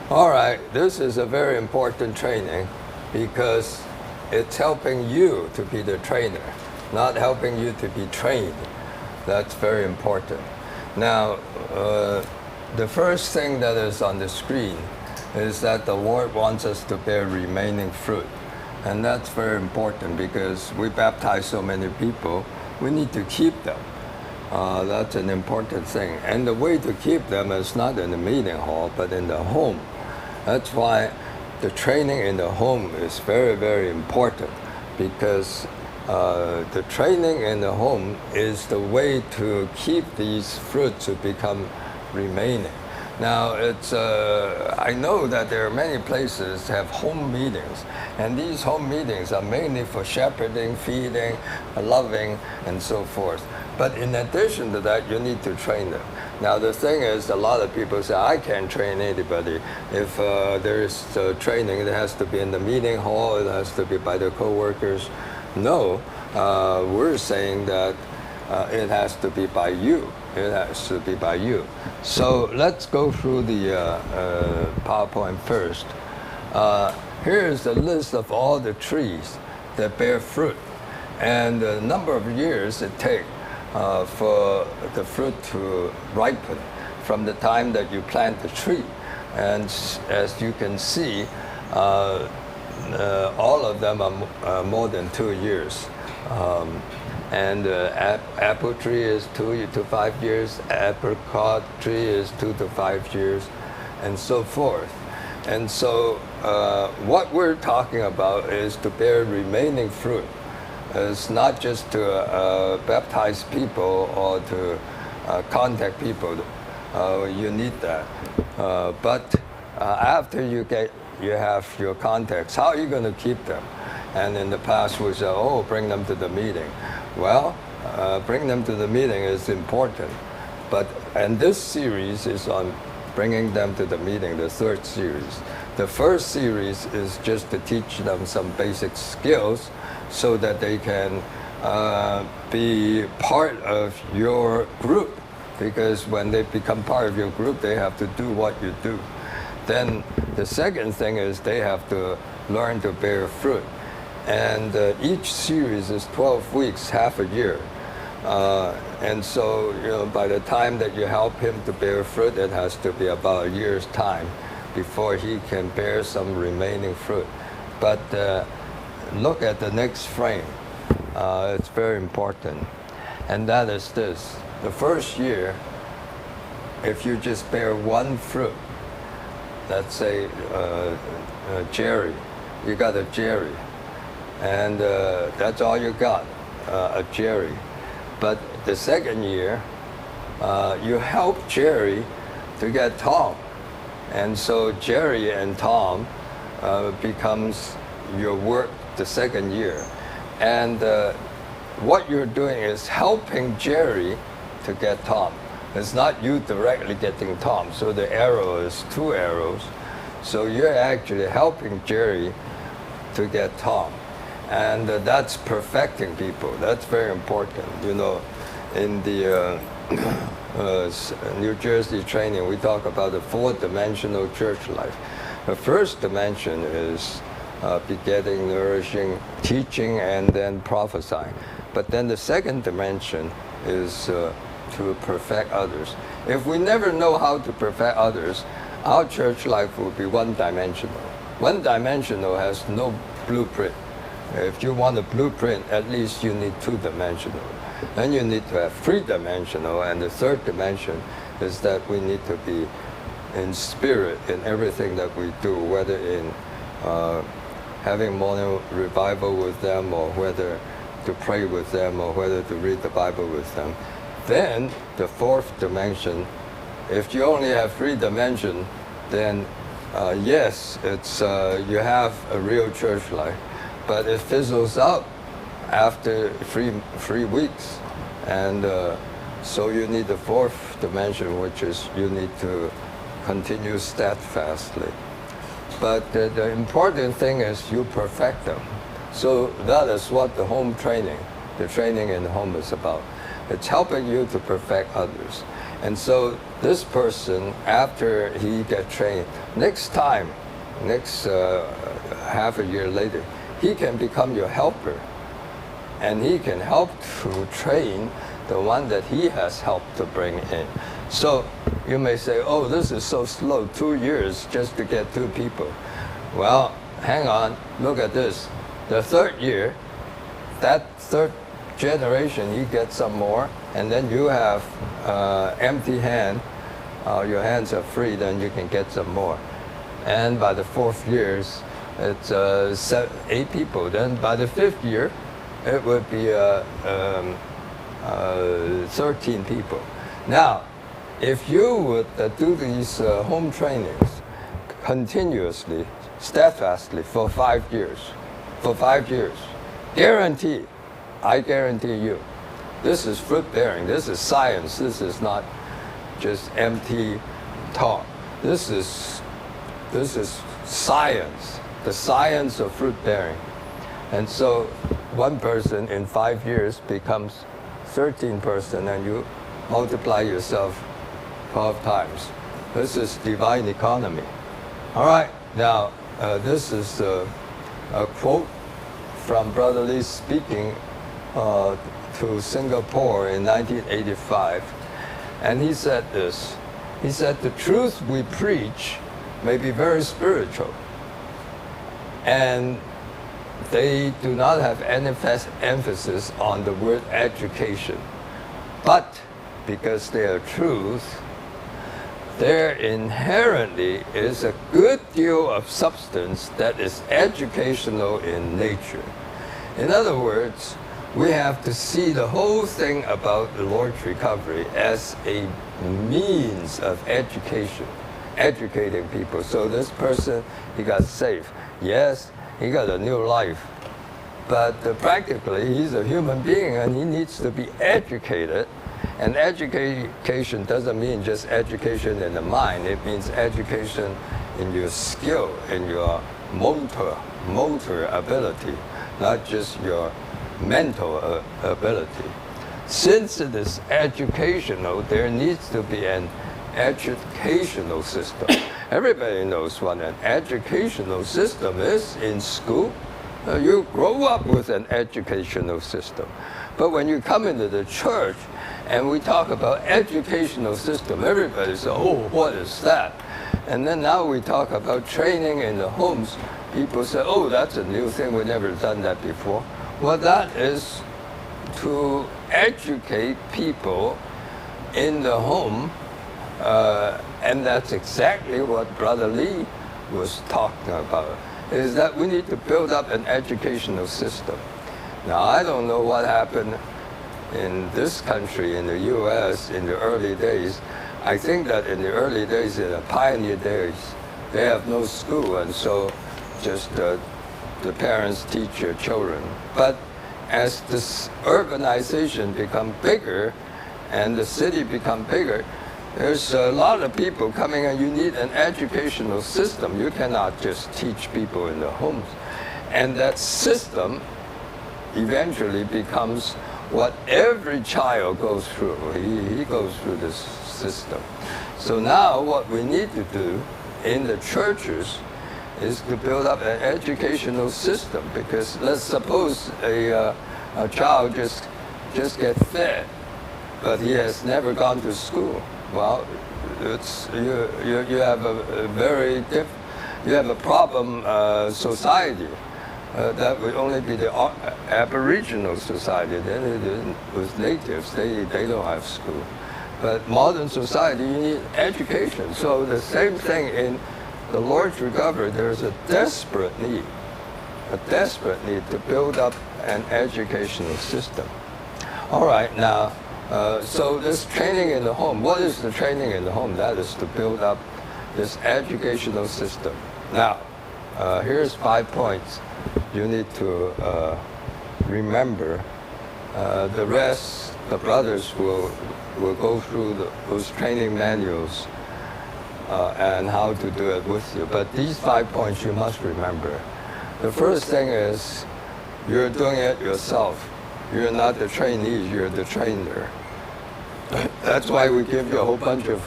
All right, this is a very important training because it's helping you to be the trainer, not helping you to be trained. That's very important. Now, the first thing that is on the screen is that the Lord wants us to bear remaining fruit. And that's very important because we baptize so many people, we need to keep them. That's an important thing. And the way to keep them is not in the meeting hall, but in the home. That's why the training in the home is very, very important because the training in the home is the way to keep these fruits to become remaining. Now, I know that there are many places have home meetings, and these home meetings are mainly for shepherding, feeding, loving, and so forth. But in addition to that, you need to train them. Now, the thing is, a lot of people say, I can't train anybody. If there is training, it has to be in the meeting hall, it has to be by the co-workers. No, we're saying that it has to be by you. It has to be by you. So let's go through the PowerPoint first. Here is a list of all the trees that bear fruit and the number of years it takes for the fruit to ripen from the time that you plant the tree. And as you can see, all of them are more than 2 years. And apple tree is 2 to 5 years, apricot tree is 2 to 5 years, and so forth. And so what we're talking about is to bear remaining fruit. It's not just to baptize people or to contact people. You need that. But after you have your contacts, how are you going to keep them? And in the past we said, oh, bring them to the meeting. Well, bring them to the meeting is important. And this series is on bringing them to the meeting, the third series. The first series is just to teach them some basic skills so that they can be part of your group. Because when they become part of your group, they have to do what you do. Then the second thing is they have to learn to bear fruit. And each series is 12 weeks, half a year. And so, by the time that you help him to bear fruit, it has to be about a year's time before he can bear some remaining fruit. But look at the next frame. It's very important. And that is this. The first year, if you just bear one fruit, let's say a cherry, you got a cherry. And that's all you got, a cherry. But the second year, you help Jerry to get Tom. And so Jerry and Tom becomes your work the second year. And what you're doing is helping Jerry to get Tom. It's not you directly getting Tom. So the arrow is 2 arrows. So you're actually helping Jerry to get Tom. And that's perfecting people. That's very important. In the New Jersey training, we talk about the 4-dimensional church life. The first dimension is begetting, nourishing, teaching, and then prophesying. But then the second dimension is to perfect others. If we never know how to perfect others, our church life will be one-dimensional. One-dimensional has no blueprint. If you want a blueprint, at least you need 2-dimensional. Then you need to have 3-dimensional, and the third dimension is that we need to be in spirit in everything that we do, whether in having morning revival with them, or whether to pray with them, or whether to read the Bible with them. Then the fourth dimension, if you only have 3 dimensions, then yes, it's you have a real church life. But it fizzles out after three weeks. And so you need the 4th dimension, which is you need to continue steadfastly. But the important thing is you perfect them. So that is what the home training, the training in the home is about. It's helping you to perfect others. And so this person, after he get trained, next half a year later, he can become your helper. And he can help to train the one that he has helped to bring in. So you may say, oh, this is so slow, 2 years just to get 2 people. Well, hang on, look at this. The 3rd year, that 3rd generation, you get some more, and then you have empty hand, your hands are free, then you can get some more. And by the 4th years, it's 8 people. Then by the 5th year, it would be 13 people. Now, if you would do these home trainings continuously, steadfastly for 5 years, I guarantee you, this is fruit bearing, this is science, this is not just empty talk. This is science, the science of fruit bearing. And so one person in 5 years becomes 13 person, and you multiply yourself 12 times. This is divine economy. All right, now this is a quote from Brother Lee speaking to Singapore in 1985. And he said this. He said, the truth we preach may be very spiritual, and they do not have any emphasis on the word education. But because they are truth, there inherently is a good deal of substance that is educational in nature. In other words, we have to see the whole thing about the Lord's recovery as a means of education, educating people. So this person, he got saved. Yes, he got a new life. But practically, he's a human being and he needs to be educated. And education doesn't mean just education in the mind. It means education in your skill, in your motor ability, not just your mental ability. Since it is educational, there needs to be an educational system. Everybody knows what an educational system is in school. You grow up with an educational system. But when you come into the church and we talk about educational system, everybody says, oh, what is that? And then now we talk about training in the homes. People say, oh, that's a new thing. We've never done that before. Well, that is to educate people in the home. And that's exactly what Brother Lee was talking about, is that we need to build up an educational system. Now, I don't know what happened in this country, in the U.S., in the early days. I think that in the early days, in the pioneer days, they have no school, and so just the parents teach your children. But as this urbanization become bigger and the city become bigger, there's a lot of people coming, and you need an educational system. You cannot just teach people in the homes. And that system eventually becomes what every child goes through. He goes through this system. So now what we need to do in the churches is to build up an educational system, because let's suppose a child just gets fed, but he has never gone to school. Well, it's you have a problem society. That would only be the Aboriginal society. Then it was natives. They don't have school. But modern society, you need education. So the same thing in the Lord's recovery. There's a desperate need to build up an educational system. All right, now. So this training in the home, what is the training in the home? That is to build up this educational system. Now, here's 5 points you need to remember. The rest, the brothers will go through those training manuals and how to do it with you. But these 5 points you must remember. The first thing is you're doing it yourself. You're not the trainee, you're the trainer. That's why we give you a whole bunch of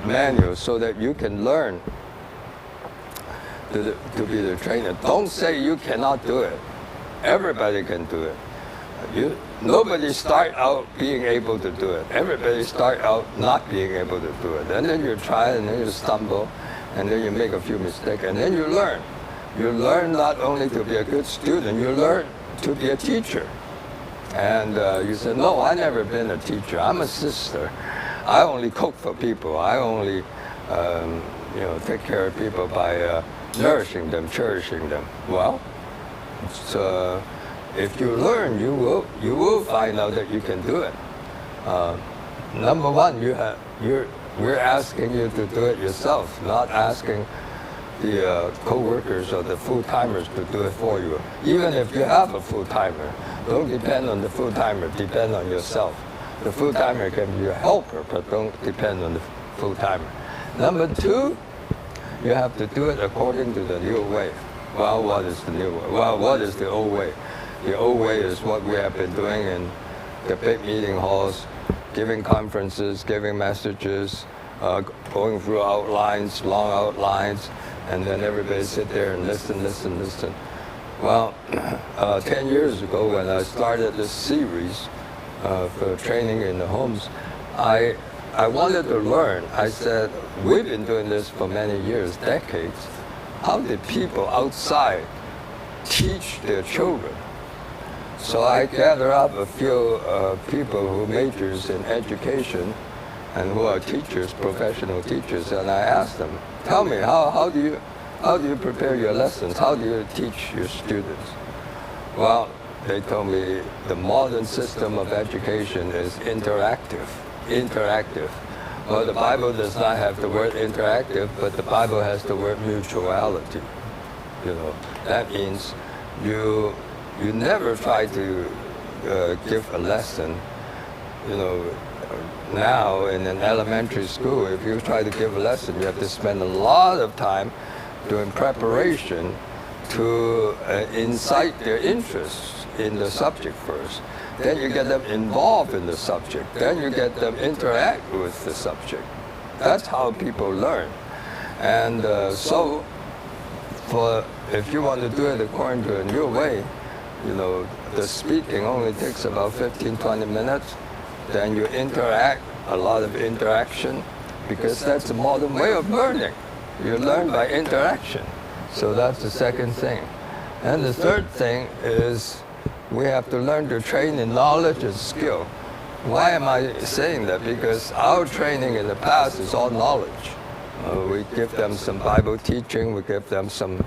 manuals so that you can learn to be the trainer. Don't say you cannot do it. Everybody can do it. Nobody start out being able to do it. Everybody start out not being able to do it. And then you try, and then you stumble, and then you make a few mistakes, and then you learn. You learn not only to be a good student, you learn to be a teacher. And you say, no, I've never been a teacher. I'm a sister. I only cook for people. I only take care of people by nourishing them, cherishing them. Well, if you learn, you will find out that you can do it. Number one, we're asking you to do it yourself, not asking the co-workers or the full-timers to do it for you. Even if you have a full-timer, don't depend on the full-timer, depend on yourself. The full-timer can be a helper, but don't depend on the full-timer. Number two, you have to do it according to the new way. Well, what is the new way? Well, what is the old way? The old way is what we have been doing in the big meeting halls, giving conferences, giving messages, going through outlines, long outlines, and then everybody sit there and listen. Well, 10 years ago when I started this series for training in the homes, I wanted to learn. I said, we've been doing this for many years, decades. How did people outside teach their children? So I gathered up a few people who majors in education and who are teachers, professional teachers, and I asked them, tell me, how do you prepare your lessons? How do you teach your students? Well, they told me the modern system of education is interactive. Well, the Bible does not have the word interactive, but the Bible has the word mutuality. That means you never try to give a lesson. Now in an elementary school, if you try to give a lesson, you have to spend a lot of time doing preparation to incite their interest in the subject first. Then you get them involved in the subject. Then you get them interact with the subject. That's how people learn. And so, if you want to do it according to a new way, the speaking only takes about 15-20 minutes. Then you interact, a lot of interaction, because that's the modern way of learning. You learn by interaction. So that's the second thing. And the third thing is we have to learn to train in knowledge and skill. Why am I saying that? Because our training in the past is all knowledge. We give them some Bible teaching, we give them some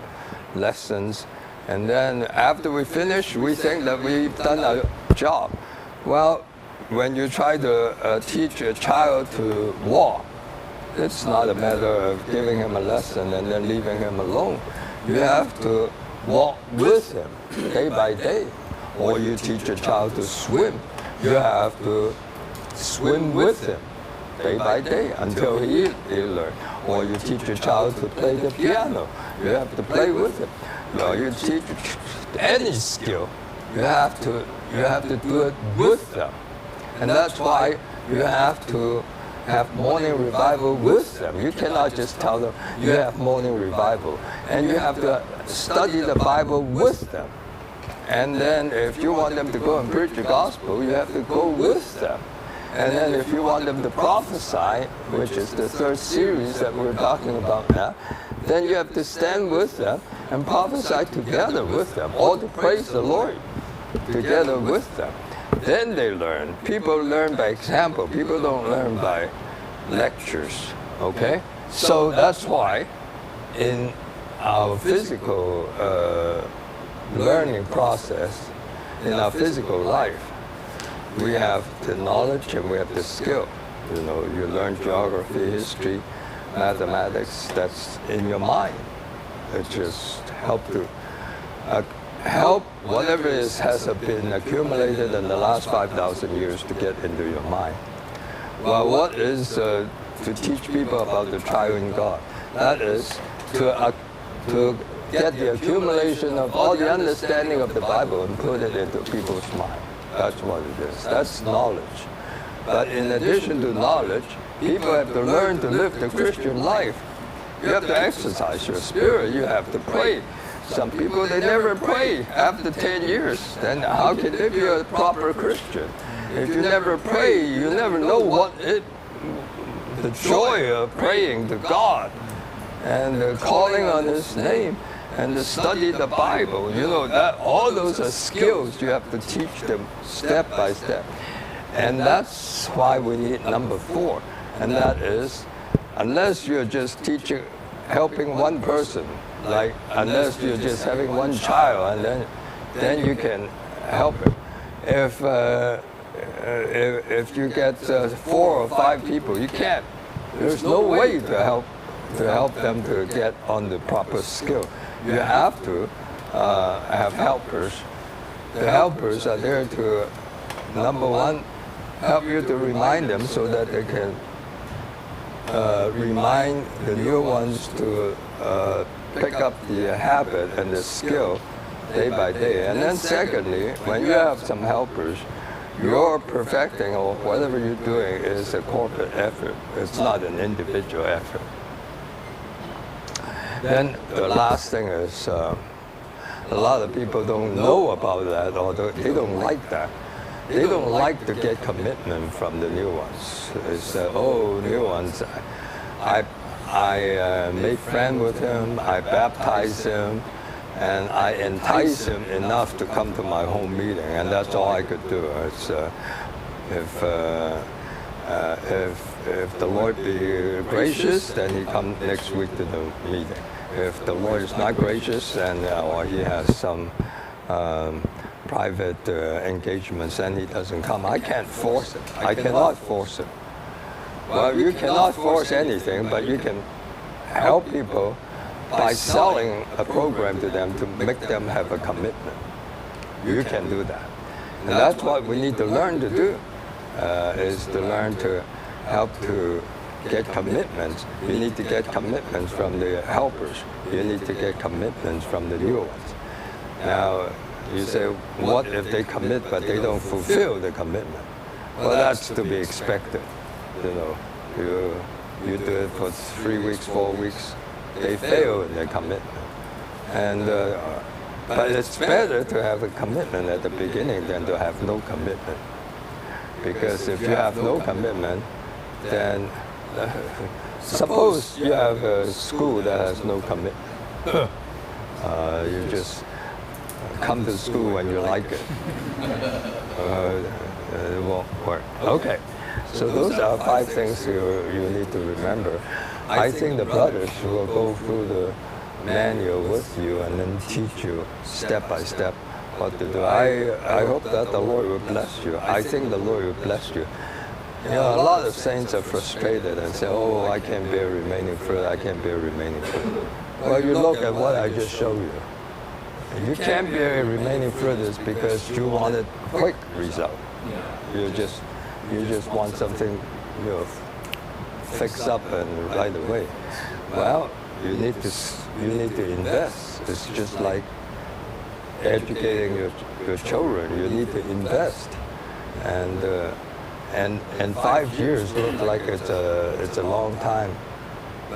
lessons, and then after we finish, we think that we've done our job. Well, when you try to teach a child to walk, it's not a matter of giving him a lesson and then leaving him alone. You have to walk with him day by day. Or you teach a child to swim, you have to swim with him day by day until he learns. Or you teach a child to play the piano, you have to play with him. Or you teach any skill, you have to do it with them. And that's why you have to have morning revival with them. You cannot just tell them you have morning revival. And you have to study the Bible with them. And then if you want them to go and preach the gospel, you have to go with them. And then if you want them to prophesy, which is the third series that we're talking about now, then you have to stand with them and prophesy together with them, or to praise the Lord together with them. Then they learn. People learn by example. People don't learn by lectures, okay? So that's why in our physical learning process, in our physical life, we have the knowledge and we have the skill. You learn geography, history, mathematics, that's in your mind. It just help whatever has been accumulated in the last 5,000 years to get into your mind. Well, what is to teach people about the triune God? That is to get the accumulation of all the understanding of the Bible and put it into people's mind. That's what it is. That's knowledge. But in addition to knowledge, people have to learn to live the Christian life. You have to exercise your spirit. You have to pray. Some people, they never pray after 10 years. Then how can they be a proper Christian? If you never pray, you never know the joy of praying to God and calling on His name and to study the Bible. You know, that all those are skills you have to teach them step by step. And that's why we need number 4. And that is, unless you're just teaching, helping one person, like unless you're just having one child, and then you can help him. If you get 4 or 5 people, you can't. There's no way to help them to get on the proper skill. You have to have helpers. The helpers are there to, number 1, help you to remind them so that they can remind the new ones to pick up the habit and the skill day by day. And then secondly, when you have some helpers, your perfecting or whatever you're doing is a corporate effort. It's not an individual effort. Then the last thing is, a lot of people don't know about that, or they don't like that. They don't like to get commitment from the new ones. They say, oh, new ones, I made friends with him, I baptized him, and I entice him enough to come to my home meeting, and that's all I could do. It's, if the Lord be gracious, then he comes next week to the meeting. If the Lord is not gracious, then or he has some private engagements, then he doesn't come. I can't force it. I cannot force it. Well, you cannot force anything, but you can help people by selling a program to them to make them have a commitment. You can do that. And that's what we need to learn to do, is to learn to help to get commitments. You need to get commitments from the helpers. You need to get commitments from the new ones. Now, you say, what if they commit but they don't fulfill the commitment? Well, that's to be expected. You know, you do it for 3 weeks, 4 weeks, they fail in their commitment. And but it's better to have a commitment at the beginning than to have no commitment. Because if you have no commitment, then suppose you have a school that has no commitment. You just come to school when you like it. It won't work. Okay. So those are 5 things you need to remember. I think the brothers will go through the manual with you and then teach you step by step what to do. I hope that the Lord will bless you. I think the Lord will bless you. You know, a lot of saints are frustrated and say, oh, I can't bear remaining fruit, I can't bear remaining fruit. Well, you look at what I just showed you. You can't bear remaining fruit is because you wanted quick result. You just want something, you know, fix up and right away. Well, you need to invest. It's just like educating your children. You need to invest, and 5 years looks like it's a long time,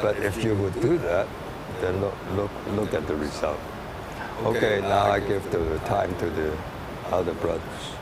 but if you would do that, then look at the result. Okay, now I give the time to the other brothers.